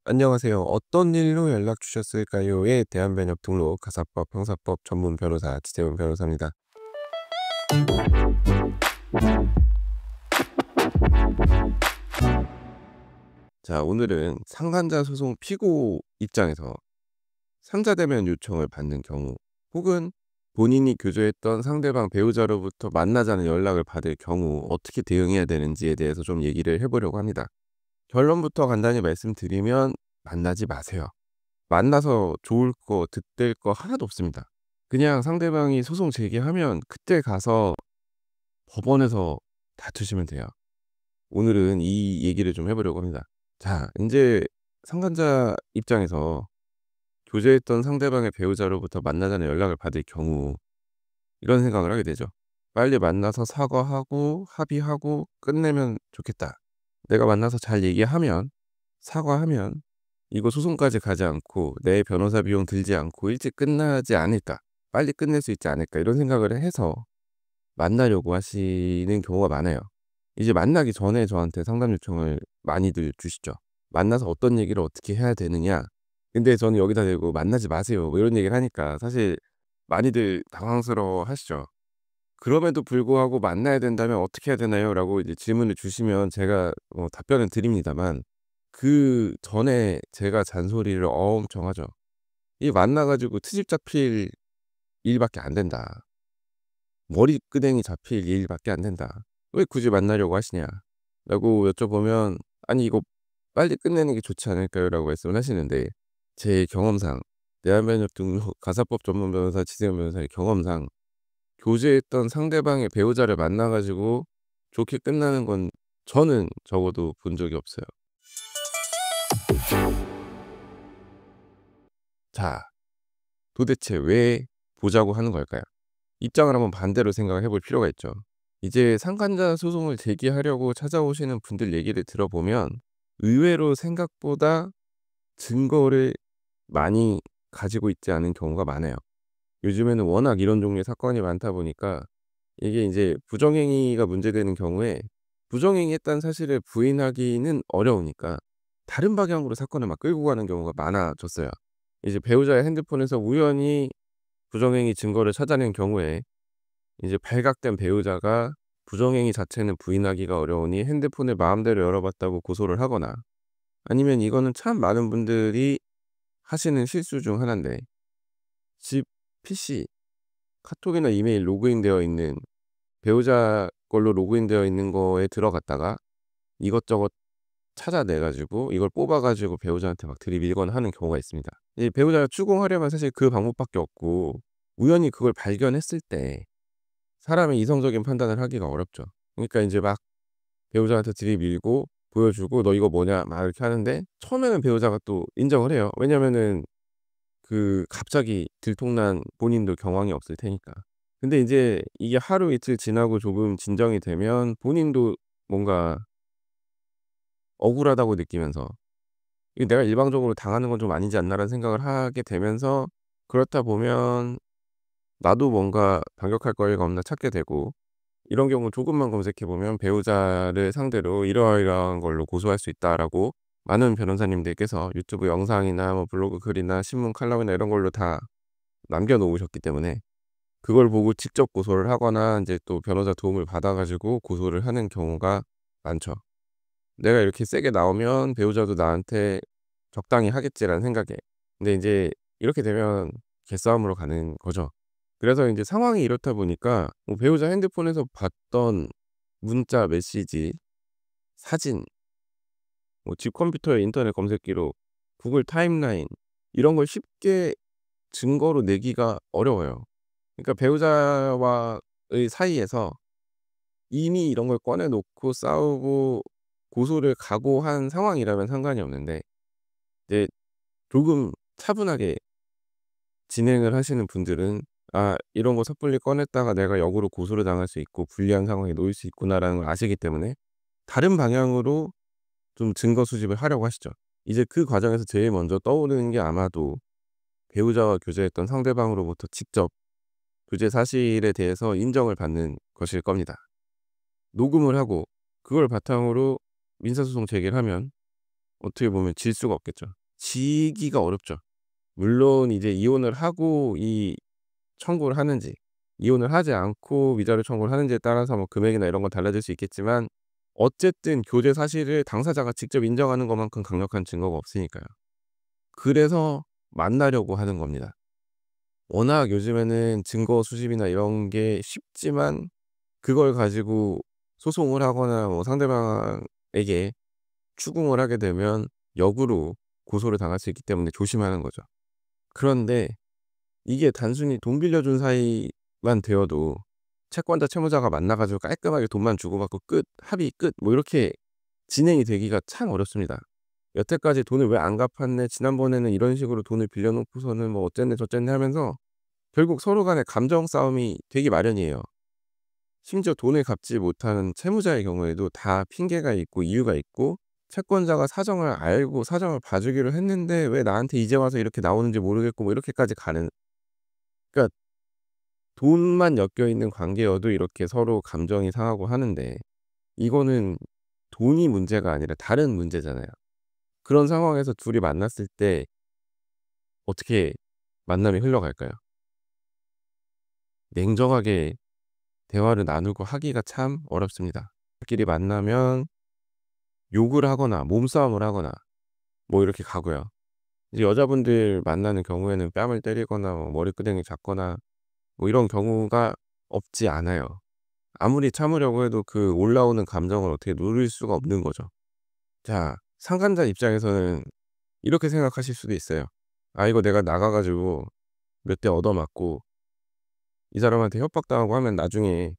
안녕하세요. 어떤 일로 연락 주셨을까요?에 대한 변협 등록 가사법 형사법 전문 변호사 지재훈 변호사입니다. 자, 오늘은 상간자 소송 피고 입장에서 상자 대면 요청을 받는 경우 혹은 본인이 교제했던 상대방 배우자로부터 만나자는 연락을 받을 경우 어떻게 대응해야 되는지에 대해서 좀 얘기를 해보려고 합니다. 결론부터 간단히 말씀드리면 만나지 마세요. 만나서 좋을 거 득될 거 하나도 없습니다. 그냥 상대방이 소송 제기하면 그때 가서 법원에서 다투시면 돼요. 오늘은 이 얘기를 좀 해보려고 합니다. 자, 이제 상간자 입장에서 교제했던 상대방의 배우자로부터 만나자는 연락을 받을 경우 이런 생각을 하게 되죠. 빨리 만나서 사과하고 합의하고 끝내면 좋겠다. 내가 만나서 잘 얘기하면 사과하면 이거 소송까지 가지 않고 내 변호사 비용 들지 않고 일찍 끝나지 않을까, 빨리 끝낼 수 있지 않을까 이런 생각을 해서 만나려고 하시는 경우가 많아요. 이제 만나기 전에 저한테 상담 요청을 많이들 주시죠. 만나서 어떤 얘기를 어떻게 해야 되느냐. 근데 저는 여기다 대고 만나지 마세요 뭐 이런 얘기를 하니까 사실 많이들 당황스러워 하시죠. 그럼에도 불구하고 만나야 된다면 어떻게 해야 되나요? 라고 이제 질문을 주시면 제가 답변을 드립니다만 그 전에 제가 잔소리를 엄청 하죠. 이 만나 가지고 트집 잡힐 일밖에 안 된다. 머리끄댕이 잡힐 일밖에 안 된다. "왜 굳이 만나려고 하시냐?"라고 여쭤보면 "아니 이거 빨리 끝내는 게 좋지 않을까요?"라고 말씀을 하시는데 제 경험상 대한변협 등록 가사법 전문 변호사 지재훈 변호사의 경험상 교제했던 상대방의 배우자를 만나 가지고 좋게 끝나는 건 저는 적어도 본 적이 없어요. 자, 도대체 왜 보자고 하는 걸까요? 입장을 한번 반대로 생각해 볼 필요가 있죠. 이제 상간자 소송을 제기하려고 찾아오시는 분들 얘기를 들어보면 의외로 생각보다 증거를 많이 가지고 있지 않은 경우가 많아요. 요즘에는 워낙 이런 종류의 사건이 많다 보니까 이게 이제 부정행위가 문제되는 경우에 부정행위했다는 사실을 부인하기는 어려우니까 다른 방향으로 사건을 막 끌고 가는 경우가 많아졌어요. 이제 배우자의 핸드폰에서 우연히 부정행위 증거를 찾아낸 경우에 이제 발각된 배우자가 부정행위 자체는 부인하기가 어려우니 핸드폰을 마음대로 열어봤다고 고소를 하거나 아니면 이거는 참 많은 분들이 하시는 실수 중 하나인데 집 PC 카톡이나 이메일 로그인되어 있는 배우자 걸로 로그인되어 있는 거에 들어갔다가 이것저것 찾아내 가지고 이걸 뽑아 가지고 배우자한테 막 들이밀거나 하는 경우가 있습니다. 이 배우자가 추궁하려면 사실 그 방법밖에 없고 우연히 그걸 발견했을 때 사람의 이성적인 판단을 하기가 어렵죠. 그러니까 인제 막 배우자한테 들이밀고 보여주고 "너 이거 뭐냐?" 막 이렇게 하는데 처음에는 배우자가 또 인정을 해요. 왜냐면은 그 갑자기 들통난 본인도 경황이 없을 테니까. 근데 인제 이게 하루 이틀 지나고 조금 진정이 되면 본인도 뭔가 억울하다고 느끼면서 '이거 내가 일방적으로 당하는 건 좀 아니지 않나.'라는 생각을 하게 되면서 그렇다 보면 나도 뭔가 반격할 거리가 없나 찾게 되고 이런 경우 조금만 검색해 보면 배우자를 상대로 "이러이러한 걸로 고소할 수 있다."라고 많은 변호사님들께서 유튜브 영상이나 뭐 블로그 글이나 신문 칼럼이나 이런 걸로 다 남겨 놓으셨기 때문에 그걸 보고 직접 고소를 하거나 인제 또 변호사 도움을 받아 가지고 고소를 하는 경우가 많죠. '내가 이렇게 세게 나오면 배우자도 나한테 적당히 하겠지.'라는 생각에. 근데 인제 이렇게 되면 개싸움으로 가는 거죠. 그래서 인제 상황이 이렇다 보니까 뭐 배우자 핸드폰에서 봤던 문자, 메시지, 사진, 뭐 집 컴퓨터의 인터넷 검색 기록, 구글 타임라인 이런 걸 쉽게 증거로 내기가 어려워요. 그러니까 배우자와의 사이에서 이미 이런 걸 꺼내 놓고 싸우고 고소를 각오한 상황이라면 상관이 없는데 이제 조금 차분하게 진행을 하시는 분들은 '아 이런 거 섣불리 꺼냈다가 내가 역으로 고소를 당할 수 있고 불리한 상황에 놓일 수 있구나.'라는 걸 아시기 때문에 다른 방향으로 좀 증거 수집을 하려고 하시죠. 이제 그 과정에서 제일 먼저 떠오르는 게 아마도 배우자와 교제했던 상대방으로부터 직접 교제 사실에 대해서 인정을 받는 것일 겁니다. 녹음을 하고 그걸 바탕으로 민사소송 제기를 하면 어떻게 보면 질 수가 없겠죠. 지기가 어렵죠. 물론 이제 이혼을 하고 이 청구를 하는지, 이혼을 하지 않고 위자료 청구를 하는지에 따라서 뭐 금액이나 이런 건 달라질 수 있겠지만, 어쨌든 교제 사실을 당사자가 직접 인정하는 것만큼 강력한 증거가 없으니까요. 그래서 만나려고 하는 겁니다. 워낙 요즘에는 증거 수집이나 이런 게 쉽지만, 그걸 가지고 소송을 하거나 뭐 상대방에게 추궁을 하게 되면 역으로 고소를 당할 수 있기 때문에 조심하는 거죠. 그런데 이게 단순히 돈 빌려준 사이만 되어도 채권자 채무자가 만나 가지고 깔끔하게 돈만 주고받고 끝, 합의 끝, 뭐 이렇게 진행이 되기가 참 어렵습니다. 여태까지 돈을 왜 안 갚았네, 지난번에는 이런 식으로 돈을 빌려 놓고서는 뭐 어쨌네 저쨌네 하면서 결국 서로 간에 감정 싸움이 되기 마련이에요. 심지어 돈을 갚지 못하는 채무자의 경우에도 다 핑계가 있고 이유가 있고, 채권자가 사정을 알고 사정을 봐 주기로 했는데 왜 나한테 이제 와서 이렇게 나오는지 모르겠고 뭐 이렇게까지 가는, 그러니까 돈만 엮여 있는 관계여도 이렇게 서로 감정이 상하고 하는데, 이거는 돈이 문제가 아니라 다른 문제잖아요. 그런 상황에서 둘이 만났을 때 어떻게 만남이 흘러갈까요? 냉정하게 대화를 나누고 하기가 참 어렵습니다. 끼리 만나면 욕을 하거나 몸싸움을 하거나 뭐 이렇게 가고요. 이제 여자분들 만나는 경우에는 뺨을 때리거나 뭐 머리끄댕이 잡거나 뭐 이런 경우가 없지 않아요. 아무리 참으려고 해도 그 올라오는 감정을 어떻게 누를 수가 없는 거죠. 자, 상간자 입장에서는 이렇게 생각하실 수도 있어요. '아 이거 내가 나가 가지고 몇 대 얻어맞고 이 사람한테 협박당하고 하면 나중에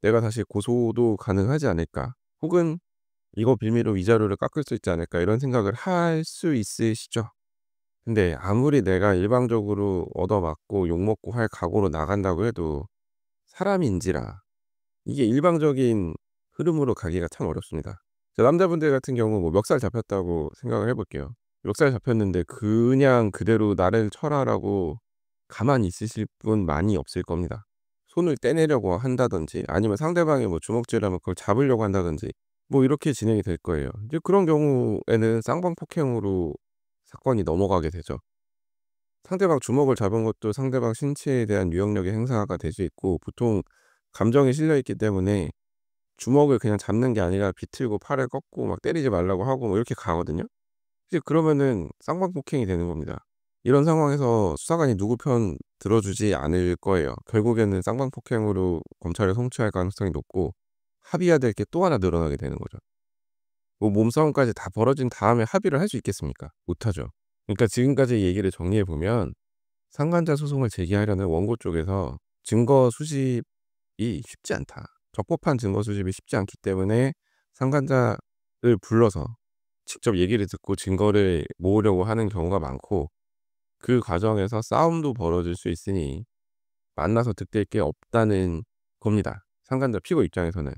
내가 다시 고소도 가능하지 않을까? 혹은 이거 빌미로 위자료를 깎을 수 있지 않을까?' 이런 생각을 할 수 있으시죠. 근데 아무리 내가 일방적으로 얻어맞고 욕먹고 할 각오로 나간다고 해도 사람인지라 이게 일방적인 흐름으로 가기가 참 어렵습니다. 자, 남자분들 같은 경우 뭐 멱살 잡혔다고 생각을 해 볼게요. 멱살 잡혔는데 그냥 그대로 '나를 쳐라.'라고 가만히 있으실 분 많이 없을 겁니다. 손을 떼내려고 한다든지 아니면 상대방이 뭐 주먹질하면 그걸 잡으려고 한다든지 뭐 이렇게 진행이 될 거예요. 이제 그런 경우에는 쌍방폭행으로 사건이 넘어가게 되죠. 상대방 주먹을 잡은 것도 상대방 신체에 대한 유형력의 행사가 될 수 있고, 보통 감정이 실려 있기 때문에 주먹을 그냥 잡는 게 아니라 비틀고 팔을 꺾고 막 때리지 말라고 하고 뭐 이렇게 가거든요. 이제 그러면은 쌍방폭행이 되는 겁니다. 이런 상황에서 수사관이 누구 편 들어주지 않을 거예요. 결국에는 쌍방폭행으로 검찰에 송치할 가능성이 높고, 합의해야 될 게 또 하나 늘어나게 되는 거죠. 뭐 몸싸움까지 다 벌어진 다음에 합의를 할 수 있겠습니까? 못하죠. 그러니까 지금까지 얘기를 정리해 보면, 상간자 소송을 제기하려는 원고 쪽에서 증거 수집이 쉽지 않다. 적법한 증거 수집이 쉽지 않기 때문에 상간자를 불러서 직접 얘기를 듣고 증거를 모으려고 하는 경우가 많고, 그 과정에서 싸움도 벌어질 수 있으니 만나서 득될 게 없다는 겁니다. 상간자 피고 입장에서는.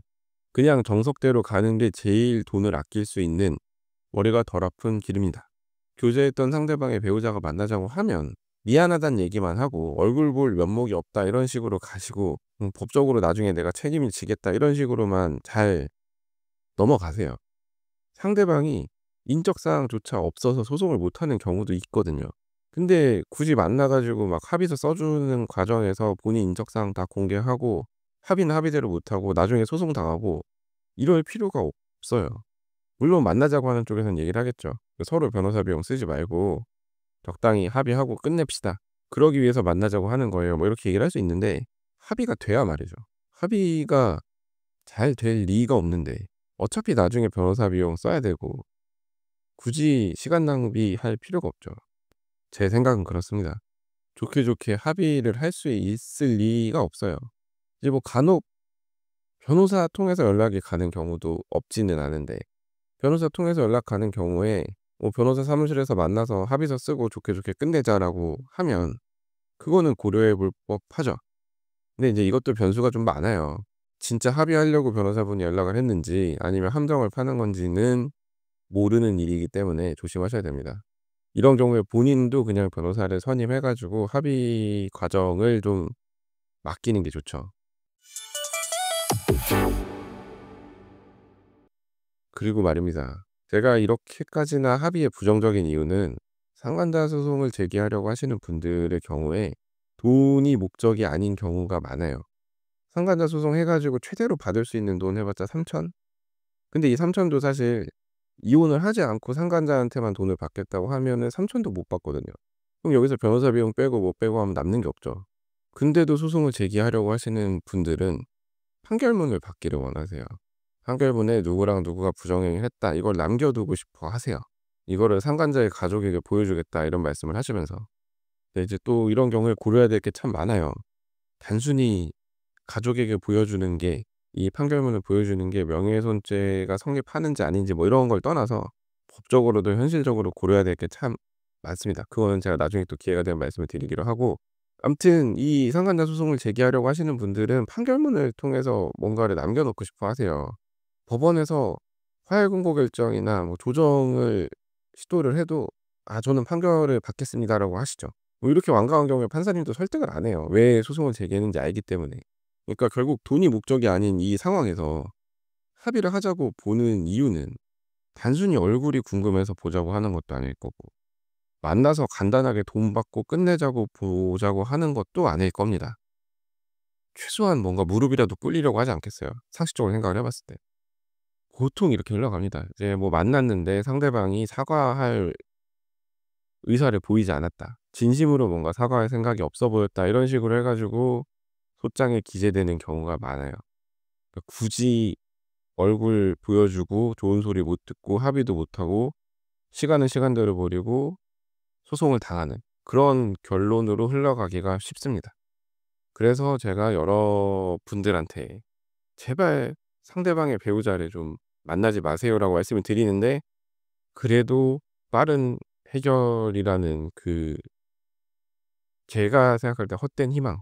그냥 정석대로 가는 게 제일 돈을 아낄 수 있는 머리가 덜 아픈 길입니다. 교제했던 상대방의 배우자가 만나자고 하면 미안하다는 얘기만 하고 얼굴 볼 면목이 없다 이런 식으로 가시고, 법적으로 나중에 내가 책임을 지겠다 이런 식으로만 잘 넘어가세요. 상대방이 인적사항조차 없어서 소송을 못하는 경우도 있거든요. 근데 굳이 만나 가지고 막 합의서 써 주는 과정에서 본인 인적사항 다 공개하고 합의는 합의대로 못하고 나중에 소송당하고 이럴 필요가 없어요. 물론 만나자고 하는 쪽에서는 얘기를 하겠죠. "서로 변호사 비용 쓰지 말고 적당히 합의하고 끝냅시다. 그러기 위해서 만나자고 하는 거예요." 뭐 이렇게 얘기를 할 수 있는데, 합의가 돼야 말이죠. 합의가 잘 될 리가 없는데 어차피 나중에 변호사 비용 써야 되고 굳이 시간 낭비할 필요가 없죠. 제 생각은 그렇습니다. 좋게 좋게 합의를 할 수 있을 리가 없어요. 이제 뭐 간혹 변호사 통해서 연락이 가는 경우도 없지는 않은데, 변호사 통해서 연락 가는 경우에 뭐 변호사 사무실에서 만나서 합의서 쓰고 "좋게 좋게 끝내자."라고 하면 그거는 고려해 볼 법하죠. 근데 인제 이것도 변수가 좀 많아요. 진짜 합의하려고 변호사분이 연락을 했는지 아니면 함정을 파는 건지는 모르는 일이기 때문에 조심하셔야 됩니다. 이런 경우에 본인도 그냥 변호사를 선임해 가지고 합의 과정을 좀 맡기는 게 좋죠. 그리고 말입니다. 제가 이렇게까지나 합의에 부정적인 이유는 상관자 소송을 제기하려고 하시는 분들의 경우에 돈이 목적이 아닌 경우가 많아요. 상관자 소송 해 가지고 최대로 받을 수 있는 돈 해 봤자 3천. 근데 이 3천도 사실 이혼을 하지 않고 상관자한테만 돈을 받겠다고 하면은 3천도 못 받거든요. 그럼 여기서 변호사 비용 빼고 뭐 빼고 하면 남는 게 없죠. 근데도 소송을 제기하려고 하시는 분들은 판결문을 받기를 원하세요. 판결문에 누구랑 누구가 부정행위를 했다, 이걸 남겨두고 싶어 하세요. 이거를 상간자의 가족에게 보여주겠다, 이런 말씀을 하시면서. 근데 이제 또 이런 경우에 고려해야 될 게 참 많아요. 단순히 가족에게 보여주는 게, 이 판결문을 보여주는 게 명예훼손죄가 성립하는지 아닌지 뭐 이런 걸 떠나서 법적으로도 현실적으로 고려해야 될 게 참 많습니다. 그거는 제가 나중에 또 기회가 되면 말씀을 드리기로 하고, 아무튼 이 상간자 소송을 제기하려고 하시는 분들은 판결문을 통해서 뭔가를 남겨 놓고 싶어 하세요. 법원에서 화해 공고 결정이나 뭐 조정을 시도를 해도 "아 저는 판결을 받겠습니다."라고 하시죠. 뭐 이렇게 완강한 경우에 판사님도 설득을 안 해요. 왜 소송을 제기했는지 알기 때문에. 그러니까 결국 돈이 목적이 아닌 이 상황에서 합의를 하자고 보는 이유는 단순히 얼굴이 궁금해서 보자고 하는 것도 아닐 거고, 만나서 간단하게 돈 받고 끝내자고 보자고 하는 것도 아닐 겁니다. 최소한 뭔가 무릎이라도 꿇리려고 하지 않겠어요? 상식적으로 생각을 해 봤을 때. 보통 이렇게 흘러갑니다. 이제 뭐 만났는데 상대방이 사과할 의사를 보이지 않았다, 진심으로 뭔가 사과할 생각이 없어 보였다, 이런 식으로 해 가지고 소장에 기재되는 경우가 많아요. 그러니까 굳이 얼굴 보여주고 좋은 소리 못 듣고 합의도 못 하고 시간은 시간대로 버리고 소송을 당하는 그런 결론으로 흘러가기가 쉽습니다. 그래서 제가 여러분들한테 "제발 상대방의 배우자를 좀 만나지 마세요."라고 말씀을 드리는데, 그래도 빠른 해결이라는 그 제가 생각할 때 헛된 희망,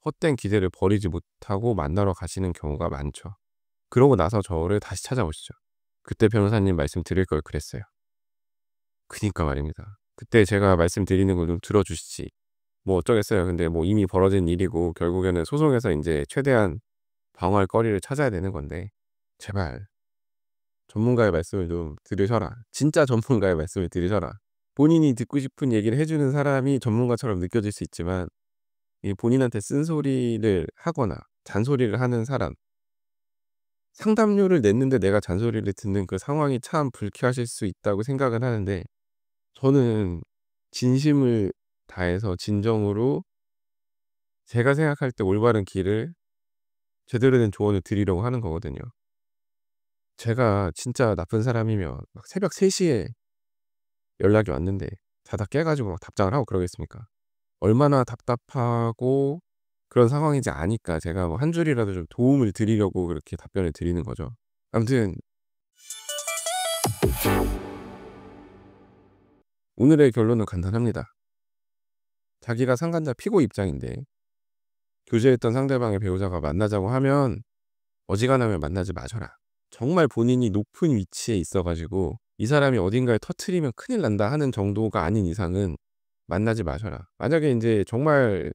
헛된 기대를 버리지 못하고 만나러 가시는 경우가 많죠. 그러고 나서 저를 다시 찾아오시죠. "그때 변호사님 말씀 드릴 걸 그랬어요." 그니까 말입니다. 그때 제가 말씀드리는 걸 좀 들어 주시지 뭐 어쩌겠어요. 근데 뭐 이미 벌어진 일이고 결국에는 소송에서 인제 최대한 방어할 거리를 찾아야 되는 건데, 제발 전문가의 말씀을 좀 들으셔라. 진짜 전문가의 말씀을 들으셔라. 본인이 듣고 싶은 얘기를 해 주는 사람이 전문가처럼 느껴질 수 있지만, 이 본인한테 쓴소리를 하거나 잔소리를 하는 사람, 상담료를 냈는데 내가 잔소리를 듣는 그 상황이 참 불쾌하실 수 있다고 생각은 하는데, 저는 진심을 다해서 진정으로 제가 생각할 때 올바른 길을, 제대로 된 조언을 드리려고 하는 거거든요. 제가 진짜 나쁜 사람이면 막 새벽 3 시에 연락이 왔는데 자다 깨 가지고 막 답장을 하고 그러겠습니까? 얼마나 답답하고 그런 상황인지 아니까 제가 뭐 한 줄이라도 좀 도움을 드리려고 그렇게 답변을 드리는 거죠. 아무튼 오늘의 결론은 간단합니다. 자기가 상간자 피고 입장인데 교제했던 상대방의 배우자가 만나자고 하면 어지간하면 만나지 마셔라. 정말 본인이 높은 위치에 있어 가지고 '이 사람이 어딘가에 터트리면 큰일 난다.' 하는 정도가 아닌 이상은 만나지 마셔라. 만약에 인제 정말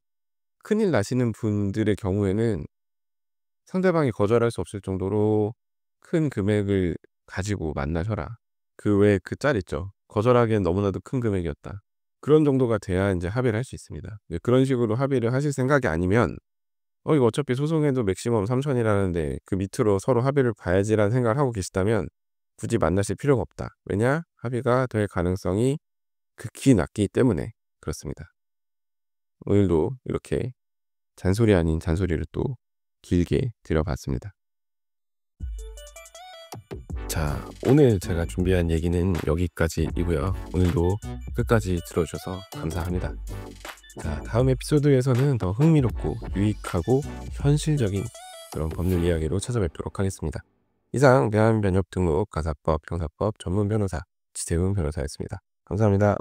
큰일 나시는 분들의 경우에는 상대방이 거절할 수 없을 정도로 큰 금액을 가지고 만나셔라. 그 왜 그 짤 있죠. "거절하기엔 너무나도 큰 금액이었다." 그런 정도가 돼야 인제 합의를 할 수 있습니다. 네, 그런 식으로 합의를 하실 생각이 아니면 이거 어차피 소송해도 맥시멈 3천 이라는데 그 밑으로 서로 합의를 봐야지.'라는 생각을 하고 계시다면 굳이 만나실 필요가 없다. 왜냐? 합의가 될 가능성이 극히 낮기 때문에 그렇습니다. 오늘도 이렇게 잔소리 아닌 잔소리를 또 길게 드려 봤습니다. 자, 오늘 제가 준비한 얘기는 여기까지이고요. 오늘도 끝까지 들어 주셔서 감사합니다. 자, 다음 에피소드에서는 더 흥미롭고 유익하고 현실적인 그런 법률 이야기로 찾아뵙도록 하겠습니다. 이상 대한변협 등록 가사법 형사법 전문 변호사 지세훈 변호사였습니다. 감사합니다.